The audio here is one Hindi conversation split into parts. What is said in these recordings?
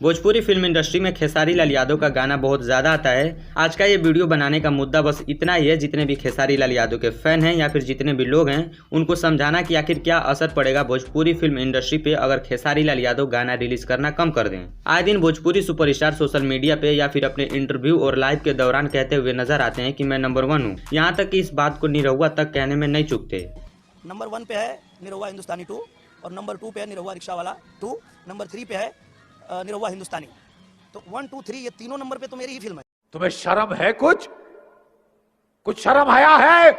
भोजपुरी फिल्म इंडस्ट्री में खेसारी लाल यादव का गाना बहुत ज़्यादा आता है। आज का ये वीडियो बनाने का मुद्दा बस इतना ही है, जितने भी खेसारी लाल यादव के फैन हैं या फिर जितने भी लोग हैं उनको समझाना कि आखिर क्या असर पड़ेगा भोजपुरी फिल्म इंडस्ट्री पे अगर खेसारी लाल यादव गाना रिलीज करना कम कर दें। आए दिन भोजपुरी सुपरस्टार सोशल मीडिया पे या फिर अपने इंटरव्यू और लाइव के दौरान कहते हुए नजर आते हैं कि मैं नंबर 1 हूँ। यहाँ तक कि इस बात को निरहुआ तक कहने में नहीं चूकते। नंबर 1 पे है निरहुआ हिंदुस्तानी 2 और नंबर 2 पे है निरहुआ रिक्शा वाला 2, नंबर 3 पे है निरहुआ हिंदुस्तानी। तो 1, 2, 3 ये तीनों नंबर पे तो मेरी ही फिल्म है। तुम्हें शर्म है? कुछ शर्म आया है?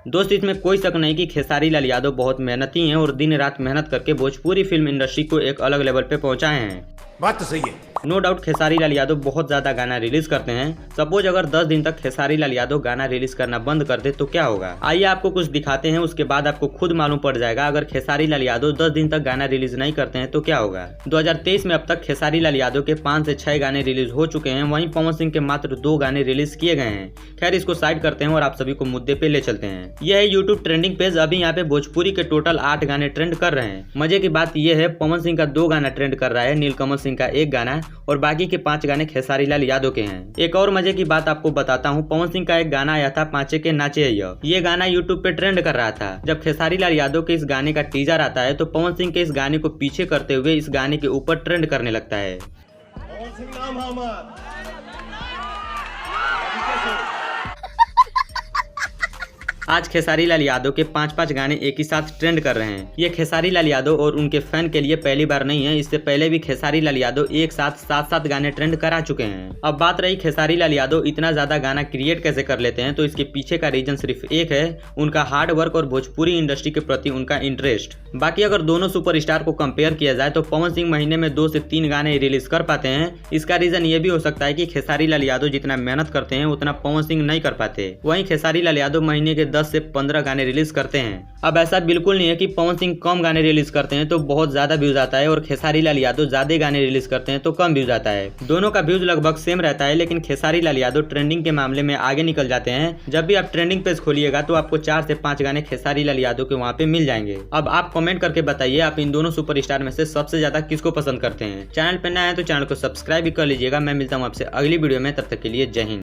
दोस्त, इसमें कोई शक नहीं कि खेसारी लाल यादव बहुत मेहनती हैं और दिन रात मेहनत करके भोजपुरी फिल्म इंडस्ट्री को एक अलग लेवल पे पहुंचाए हैं। बात तो सही है। नो डाउट खेसारी लाल यादव बहुत ज्यादा गाना रिलीज करते हैं। सपोज अगर 10 दिन तक खेसारी लाल यादव गाना रिलीज करना बंद कर दे तो क्या होगा। आइए आपको कुछ दिखाते हैं, उसके बाद आपको खुद मालूम पड़ जाएगा। अगर खेसारी लाल यादव 10 दिन तक गाना रिलीज नहीं करते हैं तो क्या होगा। 2023 में अब तक खेसारी लाल यादव के 5 से 6 गाने रिलीज हो चुके हैं। वहीं पवन सिंह के मात्र 2 गाने रिलीज किए गए हैं। खैर, इसको साइड करते हैं और आप सभी को मुद्दे पे ले चलते हैं। यह है यूट्यूब ट्रेंडिंग पेज। अभी यहाँ पे भोजपुरी के टोटल 8 गाने ट्रेंड कर रहे हैं। मजे की बात यह है, पवन सिंह का 2 गाना ट्रेंड कर रहा है, नीलकमल सिंह का 1 गाना और बाकी के 5 गाने खेसारी लाल यादव के हैं। एक और मजे की बात आपको बताता हूँ, पवन सिंह का एक गाना आया था पांचे के नाचे अय्या। ये गाना यूट्यूब पे ट्रेंड कर रहा था। जब खेसारी लाल यादव के इस गाने का टीजर आता है तो पवन सिंह के इस गाने को पीछे करते हुए इस गाने के ऊपर ट्रेंड करने लगता है। आज खेसारी लाल यादव के 5-5 गाने एक ही साथ ट्रेंड कर रहे हैं। ये खेसारी लाल यादव और उनके फैन के लिए पहली बार नहीं है। इससे पहले भी खेसारी लाल यादव एक साथ 7-7 गाने ट्रेंड करा चुके हैं। अब बात रही खेसारी लाल यादव इतना ज्यादा गाना क्रिएट कैसे कर लेते हैं, तो इसके पीछे का रीजन सिर्फ एक है, उनका हार्ड वर्क और भोजपुरी इंडस्ट्री के प्रति उनका इंटरेस्ट। बाकी अगर दोनों सुपरस्टार को कंपेयर किया जाए तो पवन सिंह महीने में 2 से 3 गाने रिलीज कर पाते हैं। इसका रीजन ये भी हो सकता है कि खेसारी लाल यादव जितना मेहनत करते हैं उतना पवन सिंह नहीं कर पाते। वहीं खेसारी लाल यादव महीने के 10 से 15 गाने रिलीज करते हैं। अब ऐसा बिल्कुल नहीं है कि पवन सिंह कम गाने रिलीज करते हैं तो बहुत ज्यादा व्यूज आता है और खेसारी लाल यादव ज्यादा गाने रिलीज करते हैं तो कम व्यूज आता है। दोनों का व्यूज लगभग सेम रहता है, लेकिन खेसारी लाल यादव ट्रेंडिंग के मामले में आगे निकल जाते हैं। जब भी आप ट्रेंडिंग पेज खोलिएगा तो आपको 4 से 5 गाने खेसारी लाल यादव के वहाँ पे मिल जाएंगे। अब आप कमेंट करके बताइए, आप इन दोनों सुपरस्टार में से सबसे ज्यादा किसको पसंद करते हैं। चैनल पर नया है तो चैनल को सब्सक्राइब भी कर लीजिएगा। मैं मिलता हूँ आपसे अगली वीडियो में, तब तक के लिए जय हिंद।